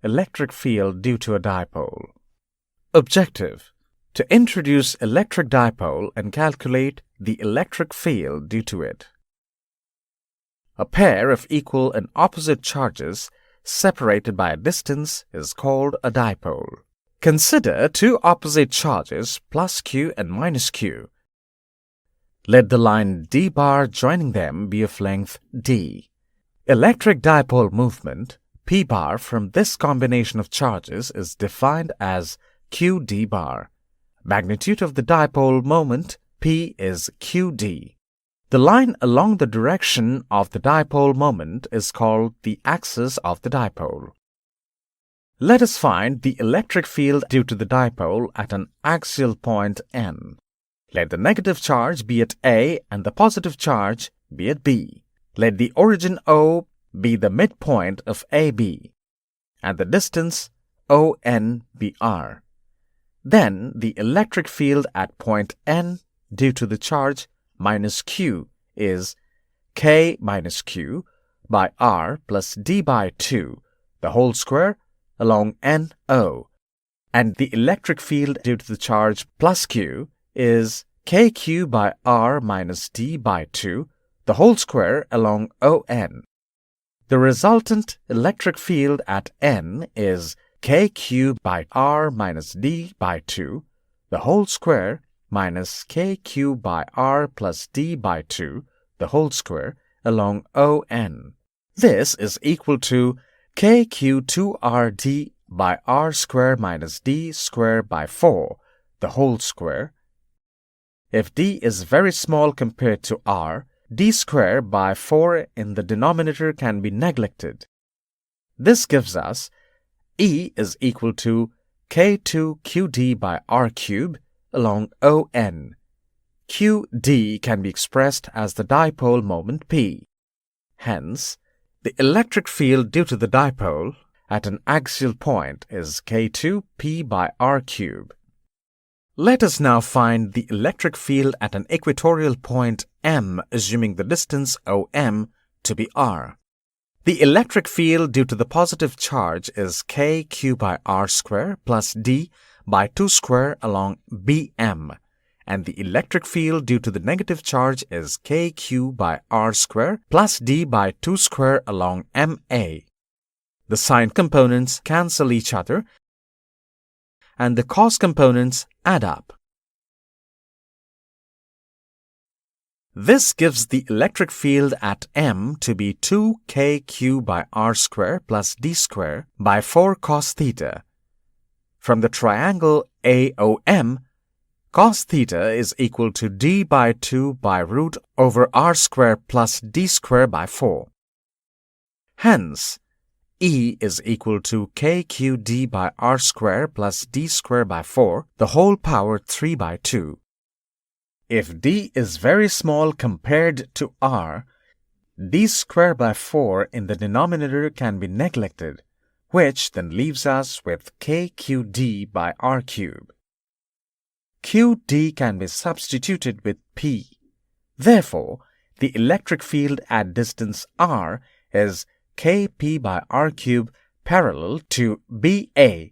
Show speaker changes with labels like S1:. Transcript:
S1: electric field due to a dipole. Objective: to introduce electric dipole and calculate the electric field due to it. A pair of equal and opposite charges separated by a distance is called a dipole. Consider two opposite charges plus q and minus q. Let the line d bar joining them be of length d. Electric dipole movement p bar from this combination of charges is defined as q d bar. Magnitude of the dipole moment p is qd. The line along the direction of the dipole moment is called the axis of the dipole. Let us find the electric field due to the dipole at an axial point N. Let the negative charge be at A and the positive charge be at B. Let the origin O be the midpoint of AB and the distance ON be R. Then the electric field at point N due to the charge minus q is k minus q by r plus d by 2, the whole square, along NO. And the electric field due to the charge plus q is kq by r minus d by 2, the whole square, along ON. The resultant electric field at N is kq by r minus d by 2, the whole square, minus kq by r plus d by 2, the whole square, along ON. This is equal to kq2rd by r square minus d square by 4, the whole square. If d is very small compared to r, d square by 4 in the denominator can be neglected. This gives us E is equal to k2qd by r cube along ON. QD can be expressed as the dipole moment P. Hence, the electric field due to the dipole at an axial point is K2P by R cube. Let us now find the electric field at an equatorial point M, assuming the distance OM to be R. The electric field due to the positive charge is kq by r square plus d by 2 square along BM, and the electric field due to the negative charge is kq by r square plus d by 2 square along MA. The sine components cancel each other and the cos components add up. This gives the electric field at M to be 2kq by r square plus d square by 4 cos theta. From the triangle AOM, cos theta is equal to d by 2 by root over r square plus d square by 4. Hence, E is equal to kqd by r square plus d square by 4, the whole power 3 by 2. If d is very small compared to r, d square by 4 in the denominator can be neglected, which then leaves us with kqd by r cube. Qd can be substituted with P. Therefore, the electric field at distance r is Kp by r cube parallel to BA,